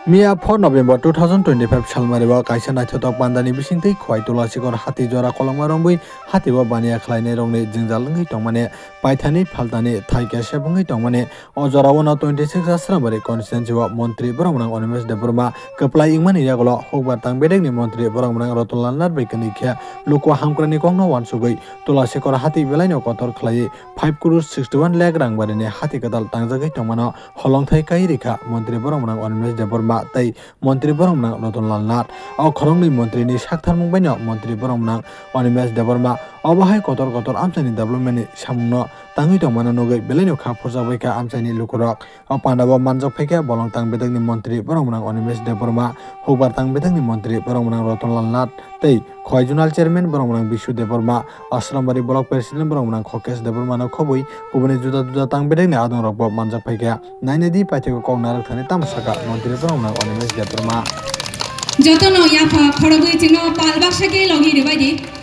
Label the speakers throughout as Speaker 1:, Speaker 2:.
Speaker 1: Mia 4 November 2025 Salmariwa kaisa naithotok bandani bisingtei khwai tulasikor hati jora kolongmarongbai hatibo bania khlainai rongni jingjalungui tongmane paithani phaltani thaika sebungui tongmane o jorao 26 Asrambari constituency wa Montri Boromrang Onimesh Deburma keplai ingmani yagolo hokbar tangbedekni Montri Boromrang Rotonlal Narbekani khe luko hamkrani kongno wansugui tulasikor hati belaino kotor khlai 5 crore 61 lakh rangbarini hati kadal tangjagai tongmano holongthai kairika Montri Boromrang Onimesh Deburma tei Montri Boromrang Rotonlal Nath o khorongni Montri ni saktharmung baino Montri Boromrang Onimesh Deburma obahai kotor amchani development ni samungno tangui tongmano nugui belaino kha phurjakbaika amchani lukurok o pandabo manjak phaika bolong tangbedakni Montri Boromrang Onimesh Deburma hokbar tangbedakni Montri Boromrang Rotonlal Nath tei Khwaijunal chairman Boromrang Bishu Deburma Asrambari block president Boromrang Khokesh Deburma no khobui kubuni juda tangbedakni adongrokbo manjak phaika nainedi paithiko kongnarak thani tamasaka Montri Boromrang Onimesh Deburma
Speaker 2: jotono yafa khorogui chino palbaksake logi rebaidi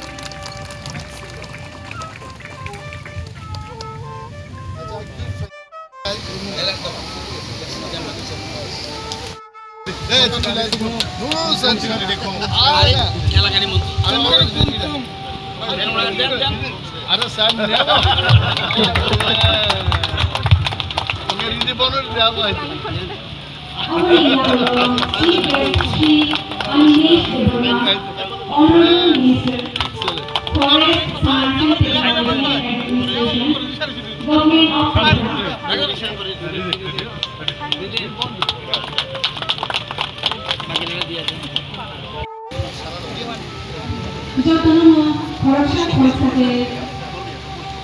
Speaker 2: jotono korupsi khosage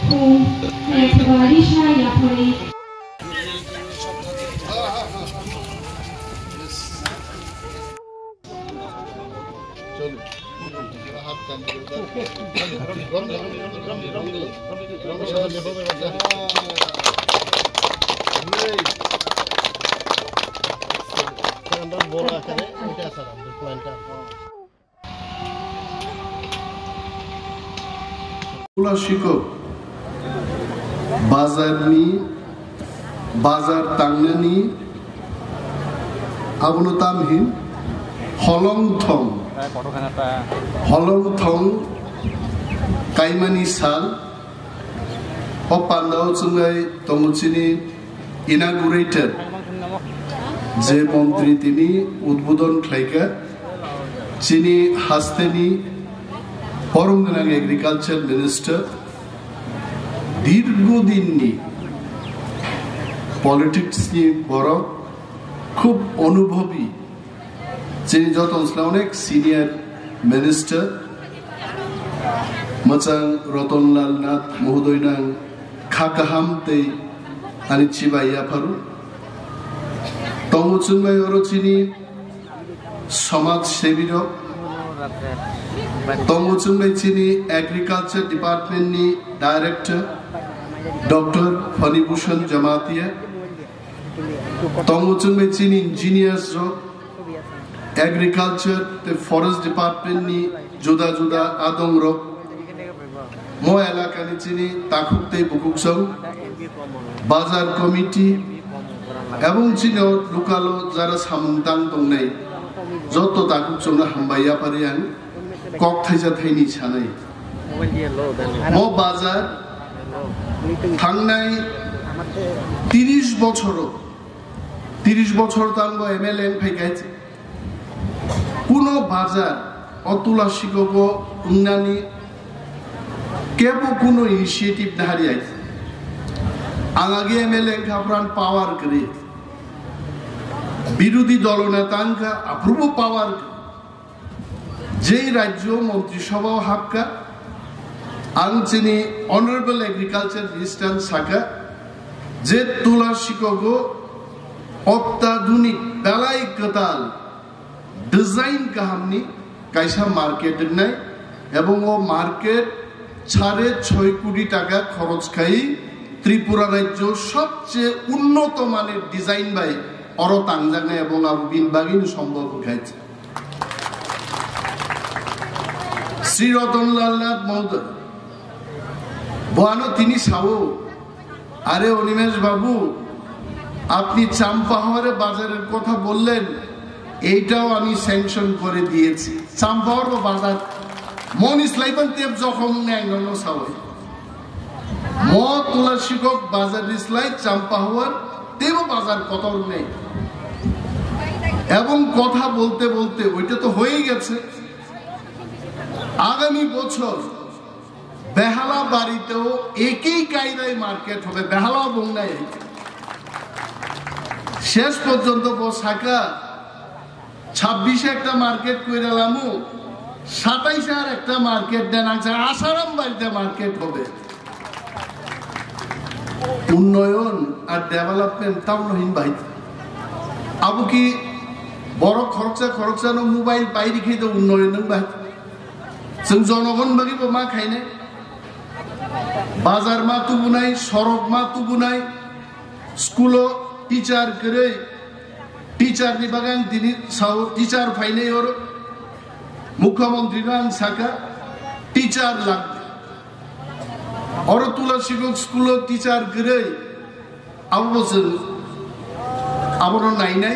Speaker 2: khum evarisha yapori
Speaker 3: Shiko bazar tangnani abono tamhin holong thong kaimani sal opandao chungai tomuchini inaugurated je montri tini udbodon khlaika chini hasteni Porongganang Agriculture Minister Dirgodinni Politics ni boro khub anubhabi chini joton slaonek senior minister Machang Rotonlal Nath Mohodoinang khakaham tei ani chibaiya pharu tomuchunmai oro chini samaj sebiro Tomuchunmai chini Agriculture Department ni Director Dr. Fanibhushan Jamatia Tomuchunmai chini Engineers Agriculture the Forest Department ni Juda Adong ro Mo elaka ni chini Takhukte Bukuksau Bazar Committee Ebong chino Lukalo Jara Samungtang Tongnai Joto Takhukchau na Hambaya Pariang Kok thaija thaini chanai mo bazar thangnai 30 বছর tango MLN phaikaiche kuno bazar otula shikogo ungnani kebo kuno initiative nahari ais angage MLN khapran power kare birudhi dolonetanka approval power যেই রাজ্য মন্ত্রিসভা হাক্কা আনচিনি honourable agriculture minister সাকা যে তুলা শিকগো অত্যাধুনিক বেলাই কতাল design কাহামনি কাইসা market নাই এবং ও মার্কেট 6.5 কোটি টাকা খরচ খাই ত্রিপুরা রাজ্য সবচেয়ে উন্নত মানের ডিজাইন বাই অর তাংজানে এবং আবুবিন বাগিন সম্ভব খাইছে Sri Rotonlal Nath Mohodoy Boano tini sao Are Onimesh Babu আপনি চাম্পাহাওয়ারে বাজারের কথা বললেন এইটাও আমি স্যাংশন করে দিয়েছি চাম্পাওয়ার বাজার মন ইসলাইবান তেব যখন নেয় সাওয়াই ম তুলা শিকক বাজার ইসলাই চাম্পা হওয়ার তেব বাজার কতর নেই এবং কথা বলতে বলতে ওইটা তো হয়েই গেছে আগামী বছর বেহালা বাড়িতেও একই কায়দায় মার্কেট হবে বেহালা বংনায় শেষ পর্যন্ত শাখা 26-এ একটা মার্কেট করে এলামু 27-এ আর একটা মার্কেট দেন আসারাম বাড়িতে মার্কেট হবে উন্নয়ন আর ডেভেলপমেন্ট তাও নহিন ভাই আবু কি বড় খরচানো মোবাইল বাইরে খেয়ে উন্নয়ন ভাই जों জনগণ বাগিব মা খাইনে বাজার মা তুবুনাই সড়ক মা তুবুনাই স্কুল টিচার করে টিচার নি বাগান তিনি সাউ টিচার ফাইনে ওর মুখ্যমন্ত্রী গান সাকা টিচার লাগবে और तुला शिक्षक स्कूल टीचर करे अब बसन अब रो नाई नाई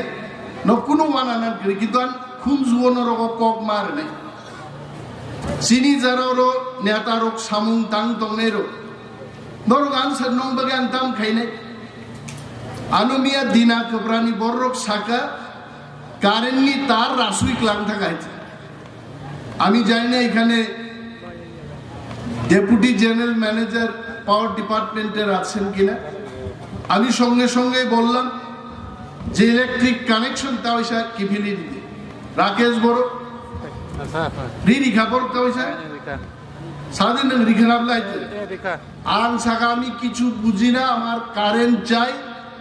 Speaker 3: न कुनो वाना ना करे कि तो खुम जुवन रो कॉक मार नहीं सिनी जरा रो नेता रो सामुंग तांग तंगने रो नरो गान सर नोंग बगे अंतम खाइने अनुमिया दिना कपरानी बोर्रोक साका कारेन्नी तार रासुई क्लांग था गाइছে আমি জানি না এখানে ডেপুটি জেনারেল ম্যানেজার পাওয়ার ডিপার্টমেন্টের আছেন কিনা আমি সঙ্গে সঙ্গে বললাম যে ইলেকট্রিক কানেকশন তাও এসে কিফিলি দিতে রাকেশ বড় রিরি খাবার তাও এসে সারাদিন রিখা নাবলাইতে আং সাকা আমি কিছু বুঝি না আমার কারেন্ট চাই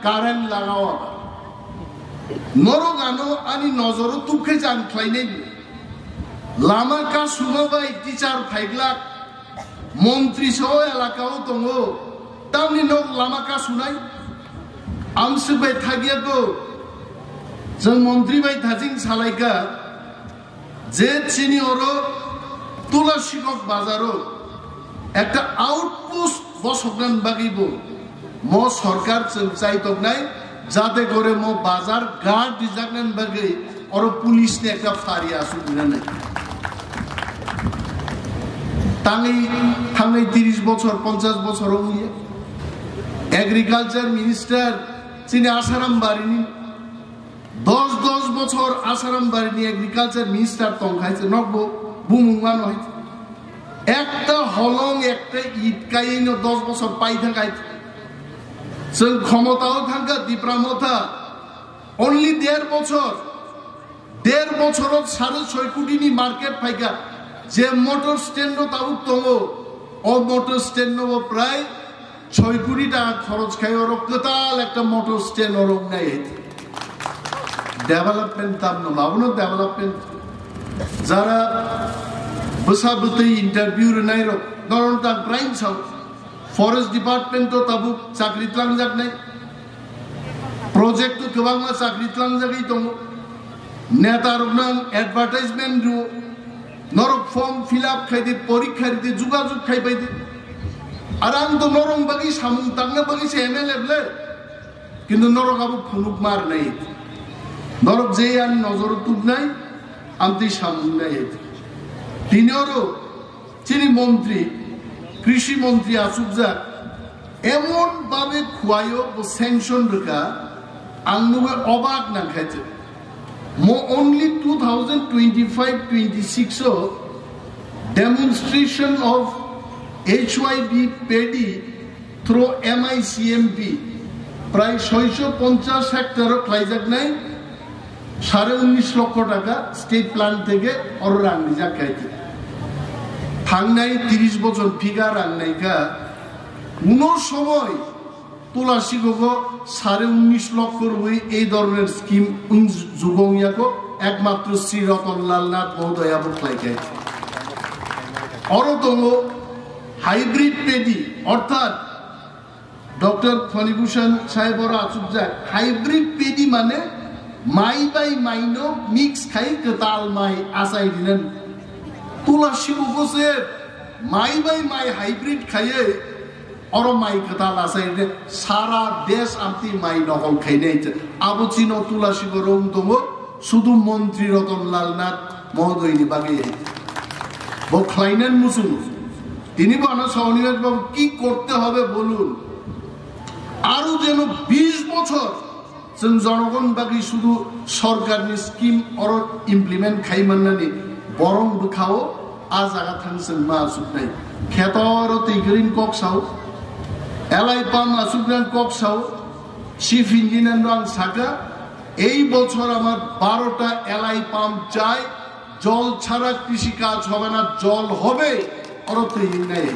Speaker 3: কারেন্ট লাগাও নরো গানো আনি নজরও তুখে যান খাইনে লামা কা শুনবাই টিচার ফাইগলা মন্ত্রী সহ এলাকাও দङ তামনি নক লামা কা শুনাই আমসবাই থাকিয়া গো जों মন্ত্রী বাই থাজিং সালাইকা যে চিনি ওরো তুলা শিকক বাজারও একটা আউটপোস্ট বসগান বাগিব ম সরকার চাইতক নাই যাতে করে ম বাজার গার্ড ডিজাগনান বাগে ওর পুলিশ নে একটা ফারি আসুক না নাই थांनाय 30 বছর 50 বছর হইয়া এগ্রিকালচার মিনিস্টার চিনি আসারাম বাড়িনি 10 বছর আসারাম বাড়িনি এগ্রিকালচার মিনিস্টার তংখাইছে নব্য বুমুমান হইছে একটা হলং একটা ইট কাইনো 10 বছর পাই থাকাইছে जों ক্ষমতাও থাকা দিপ্রামতা অনলি 1.5 বছর 1.5 বছরত 6.5 কোটিনি মার্কেট পাইকা যে মোটর স্ট্যান্ড তাও দङ ও মোটর স্ট্যান্ড প্রায় 6 কোটি টাকা খরচ খাই ওর কতাল একটা মোটর স্ট্যান্ড ওর নাই ডেভেলপমেন্ট তাম না ভাবনো ডেভেলপমেন্ট যারা বসাবতে ইন্টারভিউ নাই রক ধরন তা প্রাইম সাউ ফরেস্ট ডিপার্টমেন্ট তো তাবু চাকরি তলাং যাক নাই প্রজেক্ট তো গোবাং মা চাকরি তলাং যাগই দङ নেতা রগনাং অ্যাডভার্টাইজমেন্ট রু নরক ফর্ম ফিল আপ খাইতে পরীক্ষা দিতে যোগাযোগ খাই পাইতে আর আমি তো নরম বাগি সামুং তাঙ্গা বাগি সে এমএলএ বলে কিন্তু নরক আবু খুনুক মার নাই নরক যে আন নজর তুব নাই আমতি সামুং নাই তিনিওরও চিনি মন্ত্রী কৃষি মন্ত্রী আসুক যা এমন ভাবে খুয়াইও ও স্যাংশন রেখা আংনুবে অবাক না খাইছে only 2025-26 demonstration of HYB paddy through MICMP প্রায় 650 হেক্টর খাইজাক নাই 19.5 লক্ষ টাকা স্টেট প্ল্যান থেকে ওর রান্নি যা খাইতে থাংনাই 30 বছর ফিগার রান্নাইকা কোন সময় তোলা শিখক 19.5 লক্ষ রুই এই ধরনের স্কিম যুগমিয়াকো একমাত্র শ্রী রতনলাল নাথ মহোদয় বকলাইকে অরতম হাইব্রিড পেডি অর্থাৎ ডক্টর ফণিভূষণ সাহেবর আচুকজা হাইব্রিড পেডি মানে মাই বাই মাইনো মিক্স খাই কতাল মাই আসাই দিলেন তোলা শিখকসে মাই বাই মাই হাইব্রিড খাইয়ে और माई कथा लासाई सारा देश आमती माई नकल खाइने आबो चिनो तुलासी गरम दङ শুধু মন্ত্রী রতনলাল নাথ মহোদয়নি বাগে বখাইনেন মুসুল তিনি বানা সহনিবাস বাবু কি করতে হবে বলুন আরো যেন 20 বছর জনগণ বাকি শুধু সরকারনি স্কিম অর ইমপ্লিমেন্ট খাইমান্নানি বরং খাও আজ আগা থাকছেন মা আসুক নাই খেতর তৈগ্রিন কক সাও এলাই পাম আসুকরান কক সাও চিফ ইঞ্জিনিয়ার রাং সাকা এই বছর আমার 12টা এলাই পাম্প চাই জল ছাড়া কৃষি কাজ হবে না জল হবে অরত নাই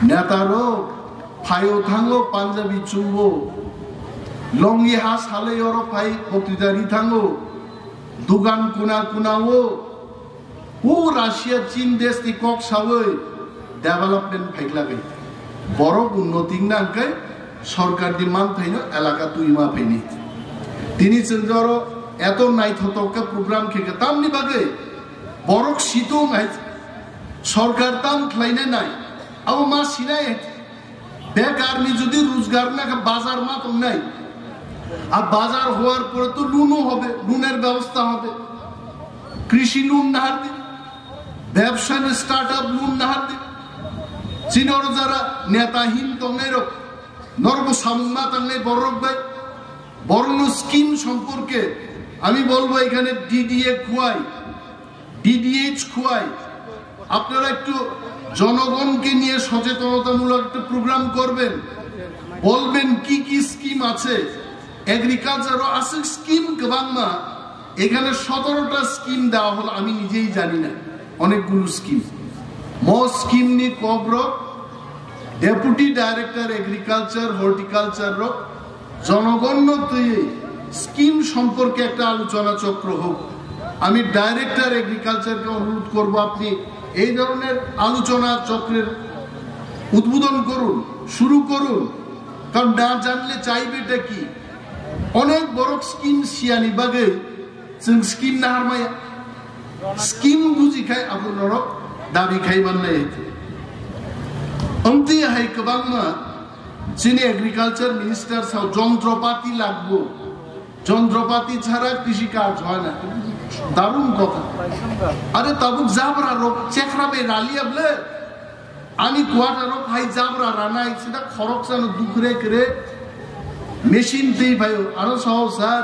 Speaker 3: নেতারও ফাইও থাঙ্গো পাঞ্জাবি চুম্বো লঙ্গি হাস হালে অর ফাই বক্তৃতারি থাঙ্গো দুগান কুনা কুনাও ও রাশিয়া চীন দেশ তি কক সাবই ডেভেলপমেন্ট ফাইলা গাই বড় উন্নতি নাঙ্কাই সরকার দি মান থাইনো এলাকা তুইমা ফাইনি তিনি চন্দ্র এত নাই থতকা প্রোগ্রাম খেকে তামনি বাগে বরক শীত নাই সরকার তাম খাইনে নাই আও মা সিনাই বেকার নি যদি রোজগার না বাজার মা তো নাই আর বাজার হওয়ার পরে তো লুনও হবে লুনের ব্যবস্থা হবে কৃষি লুন নাহার দি ব্যবসা স্টার্টআপ লুন নাহার দি চীনর যারা নেতাহীন তংনের নর্ব সামনা তংনে বড় ভাই বর্ণ স্কিম সম্পর্কে আমি বলবো এখানে ডিডিএ খুয়াই ডিডিএইচ খুয়াই আপনারা একটু জনগণকে নিয়ে সচেতনতামূলক একটা প্রোগ্রাম করবেন বলবেন কি কি স্কিম আছে এগ্রিকালচারও আছে স্কিম বাংলা এখানে 17টা স্কিম দেওয়া হলো আমি নিজেই জানি না অনেকগুলো স্কিম মো স্কিম নি কব্র ডেপুটি ডাইরেক্টর এগ্রিকালচার হর্টিকালচার জনগণ স্কিম সম্পর্কে একটা আলোচনা চক্র হোক আমি ডাইরেক্টর এগ্রিকালচারকে অনুরোধ করব আপনি এই ধরনের আলোচনা চক্রের উদ্বোধন করুন শুরু করুন কারণ না জানলে চাইবেটা কি অনেক বড় স্কিম সিয়ানি বাগে স্কিম না হারমায়া স্কিম বুঝি খাই আপনার দাবি খাইবার নাই অন্তি হাই কবাংমা চীনে এগ্রিকালচার মিনিস্টার সাও যন্ত্রপাতি লাগবো যন্ত্রপাতি ছাড়া কৃষি কাজ হয় না দারুণ কথা আরে তাবুক জাবরা রোগ চেখরাবে রালিয়া বলে আমি কোয়াটা রোগ হাই জাবরা রানাই সেটা খরচ জানো দুখরে করে মেশিন দেই ভাই আরো সহজ স্যার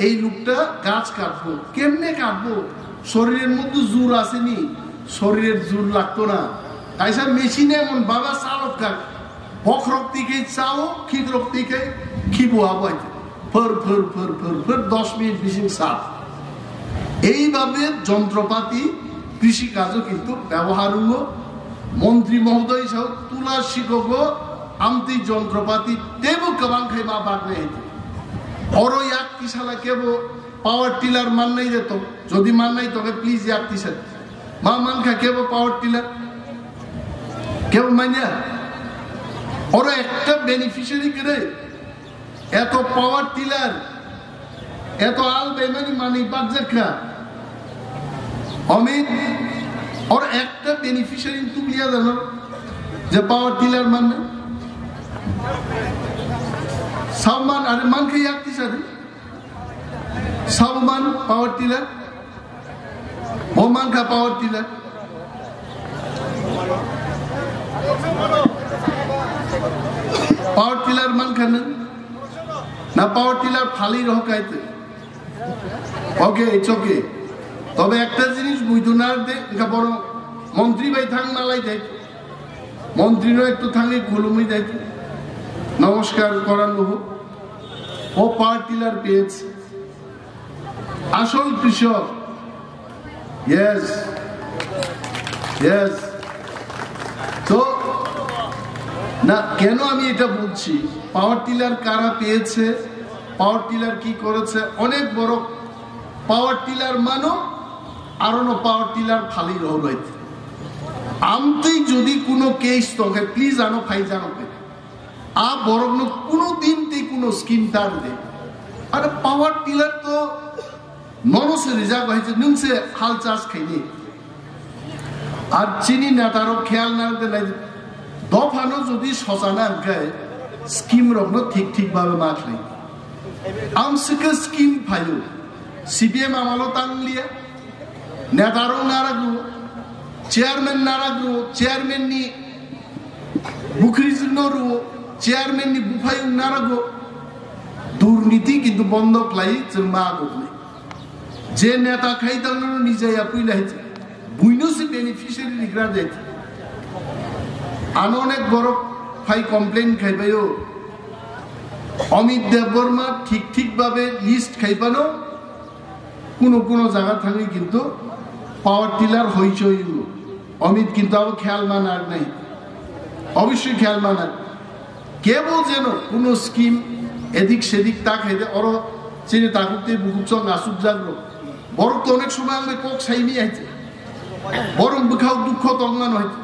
Speaker 3: এই লোকটা গাছ কাটবো কেমনে কাটবো শরীরের মধ্যে জোর আসেনি শরীরের জোর লাগতো না তাই স্যার মেশিনে এমন বাবা চালক কাট বক রক্তিকে চাও খিদ রক্তিকে খিবো আবাই for for for for for 10 minute বিশিং সাপ এইভাবে যন্ত্রপাতি কৃষি কাজও কিন্তু ব্যবহার হলো মন্ত্রী মহোদয় সহ তুলা শিক্ষক আমতি যন্ত্রপাতি দেব কবাং খাই মা বাগনে হেঁটে অরো এক কিসালা কেব পাওয়ার টিলার মান নাই যেত যদি মান নাই তবে প্লিজ এক কিসাল মা মান খা কেব পাওয়ার টিলার কেব মাইনা ওরা একটা বেনিফিশিয়ারি করে এত পাওয়ার টিলার এত আল বেমানি মানি বাগজা অমিত ওর একটা বেনিফিশিয়ারি তুমি লিয়া জানো যে পাওয়ার টিলার মানে সালমান আরে মান খাই একটি সাথে সালমান পাওয়ার টিলার ওমান খা পাওয়ার টিলার পাওয়ার টিলার মান খান না পাওয়ার টিলার ফালি রহকাইতে ওকে ইটস ওকে তবে একটা জিনিস বুঝুনার দে বড় মন্ত্রী ভাই থাং নালাই দেয় মন্ত্রীরও একটু থাঙ্গে খুলুমি দেয় নমস্কার করানো হোক ও পাওয়ার টিলার পেয়েছে আসল কৃষক ইয়েস ইয়েস তো না কেন আমি এটা বলছি পাওয়ার টিলার কারা পেয়েছে পাওয়ার টিলার কি করেছে অনেক বড় পাওয়ার টিলার মানো আরো পাওয়ার টিলার ফালি রইতে আমতে যদি কোনো কেস তোকে প্লিজ আনো ফাই জানো আ বড় কোনো দিন কোনো স্কিম তার দে আরে পাওয়ার টিলার তো নরসে রিজার্ভ হয়েছে নুনসে হাল চাষ খাইনি আর চিনি নেতারও খেয়াল না নাই দফানো যদি শশানা গায়ে স্কিম রগ্ন ঠিক ঠিক ভাবে মাছ নেই আমসকে scheme file CPM আমলো তাংলিয়া নেতারও নারাগু chairman নারাগু chairman নি বুখরিজ নরু চেয়ারম্যান নি বুফাই নারাগু দুর্নীতি কিন্তু বন্ধ লাই जों मा गबले जे नेता खाइदांनो निजाया फैलायছে बुइनोसि बेनिफिशियारि लिग्रा दे आनो अनेक बड़ फाइ कमप्लेन खाइबायो अमित देबबर्मा ठीक भावे लिस्ट खाइबानो कोनो জায়গা थाङै কিন্তু पावर टिलार হইছই अमित কিন্তু अब ख्याल मानार নাই অবশ্যই খেয়াল মানার কেবল যেন কোনো স্কিম এদিক সেদিক তা খাইতে অর চিনি তাকুতে বুকুচং আসুক জাগলো বরং তো অনেক সময় আমি কক সাইনি আইছে বরং বুখাও দুঃখ তংমান হইছে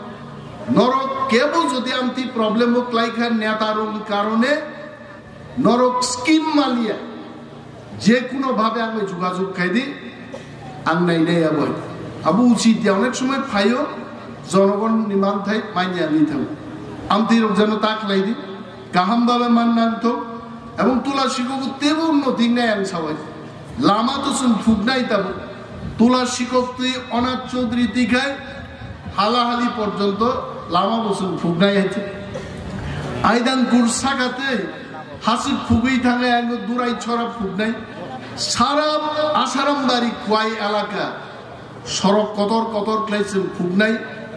Speaker 3: নরক কেবল যদি আমতি প্রবলেম ও ক্লাইখা নেতারং কারণে নরক স্কিম মালিয়া যে কোনো ভাবে আমি যোগাযোগ খাইদি আং নাই নাই আবু উচিত অনেক সময় ফাইও জনগণ নিমান থাই মাইনিয়া নি থাও আমতি রক যেন তা খাইদি গাহাম ভাবে মান্নান্ত এবং তুলাসীকে তেবো উন্নতি নেই আমি সবাই লামা তো শুন ফুগনাই তাব তুলাসীকক তুই অনাথ চৌধুরী দিঘায় হালাহালি পর্যন্ত লামা বসুন ফুগনাই আছে আইদান কুরসাকাতে হাসি ফুগুই থাকে এক দুরাই ছড়া ফুগনাই সারা আসারাম বাড়ি খোয়াই এলাকা সড়ক কতর ক্লাইছেন ফুগনাই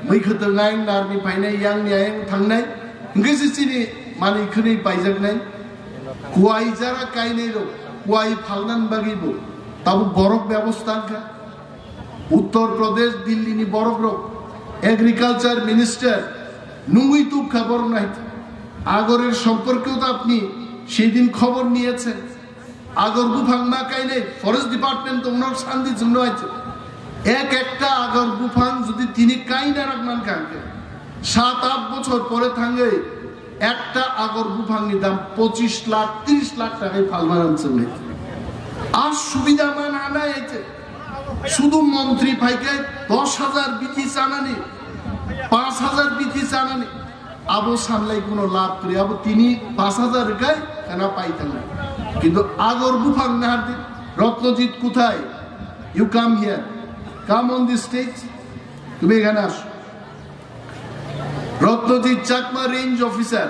Speaker 3: मैखोत नाय नारनि फायनाय यांनि आयं थांनाय इंगेसि चिनि मानि खनै बायजागनाय कुवाई जारा कायनाय रो कुवाई फालनान बागिबो ताबो बरफ व्यवस्था का उत्तर प्रदेश दिल्ली नि बरफ रो एग्रीकालचार मिनिस्टर নুঙ্গুই তো খবর নাই আগরের সম্পর্কেও তো আপনি সেই দিন খবর নিয়েছেন আগর গুফাং না কাইনে ফরেস্ট ডিপার্টমেন্ট তোমরা শান্তি জন্য আছে একটা আগর গুফাং যদি তিনি কাইনা রাখমান কাকে 7-8 বছর পরে থাঙ্গে একটা আগর গুফাং নি দাম 25 লাখ 30 লাখ টাকায় ফালমান চলে আর সুবিধা মান আনা আছে শুধু মন্ত্রী ভাইকে 10,000 বিথি জানানি 5,000 বিথি জানানি আবো সামলাই কোনো লাভ করে আবো তিনি 5,000 গায় কেনা পাইতেন না কিন্তু আগর গুফাং না হাতে রত্নজিৎ কোথায় you come here come on the stage তুমি এখানে আসো Ratnajit Chakma range officer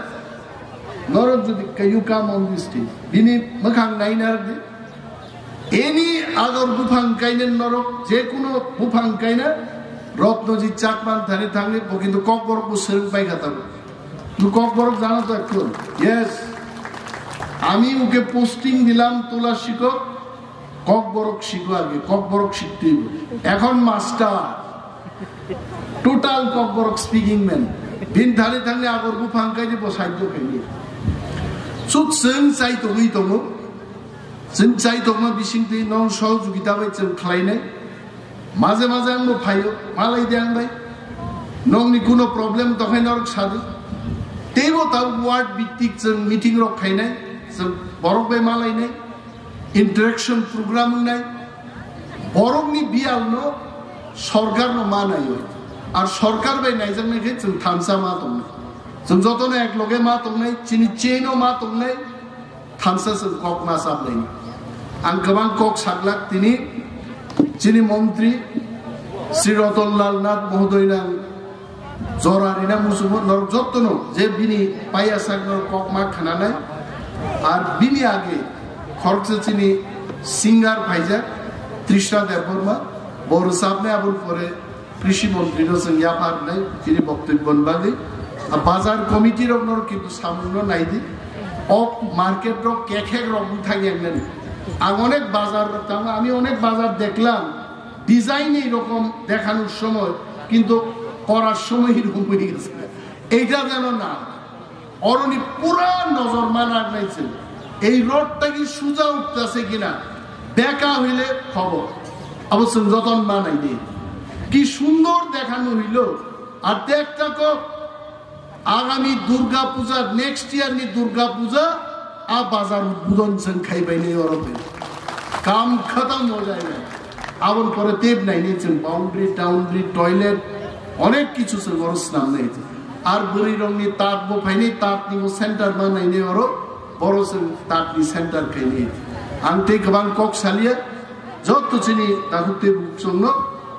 Speaker 3: Narajyoti you come on the stage বিনি মখাং নাইনার দে এনি আগর গুফাং কাইনের নরক যে কোনো গুফাং কাইনা রত্নজিৎ চাকমান ধারে থাকলে কিন্তু ককবরক সেরক পাই খাতাম তুমি ককবরক জানো তো একটু ইয়েস আমি ওকে পোস্টিং দিলাম তোলা শিক্ষক ককবরক শিখো আগে ককবরক শিখতে এখন master total Kokborok speaking man দিন ধারে থাকলে আগর গুফাং কাইনে বসাইত খাইনি সুত जों চাই তো হই দङ जों চাই দङ বিসিংতি নন সহযোগিতা বাই जों খালাইনাय মাঝে মাঝে আংনো ফাইও মালাই দে আংবাই নংনি কোনো প্রবলেম তখন নরক সাদে তেবো তাও ওয়ার্ড ভিত্তিক जों মিটিং রক খাইনাय जों বরক বাই মালাইনাय ইন্টারেকশন প্রোগ্রাম নাই বরকনি বিয়ালনো সরকারনো মানাই আর সরকার বাই নাইজাং নাকি जों থামসা মা দङ जों যতনে এক লগে মা দङ চিনি চেইনো মা দङ থামসা जों কক মা সাবলাই আং গোবাং কক সাগলাক তিনি যিনি মন্ত্রী শ্রী রতনলাল নাথ মহোদয় নাম জরারিনা মুসুমত নরক যত্ন যে বিনি পাইয়া সাগর ককমা খানা নাই আর বিনি আগে খরচে চিনি সিঙ্গার ভাইজা তৃষ্ণা দেববর্মা বড় সামনে আবুল পরে কৃষি মন্ত্রী ইয়াফার নাই তিনি বক্তব্য বাদে আর বাজার কমিটির নর কিন্তু সামান্য নাই দি অফ মার্কেট রক কেখেক রক থাকি একদিন অনেক বাজার আমি অনেক বাজার দেখলাম ডিজাইন এইরকম দেখানোর সময় কিন্তু করার সময় এরকম হয়ে গেছে এইটা যেন না অরণি পুরা নজর মানার নাইছে এই রোডটা কি সোজা উঠতেছে কিনা দেখা হইলে খবর অবশ্য যতন মানাই নেই কি সুন্দর দেখানো হইল আর দেখটা আগামী দুর্গা পূজা নেক্সট ইয়ার নি দুর্গা পূজা आ बाजार उद्बोधन जों खाइबाय नै अरबे काम खतम हो जाए आबन परे तेब নাই নি जों बाउंड्री टाउनड्री टॉयलेट অনেক কিছু जों অরস নাম নাই আর বুড়ি রংনি তাপ বো ফাইনি তাপ নি সেন্টার বানাই নি অর বড় जों তাপনি সেন্টার খাইনি আংতে গোবাং কক সালিয়া যত চিনি তাহুতে বুকসংনো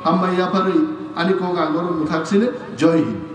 Speaker 3: হাম্মাইয়া পারই আনি কক আগর মুথাকছিনে জয় হিন্দ।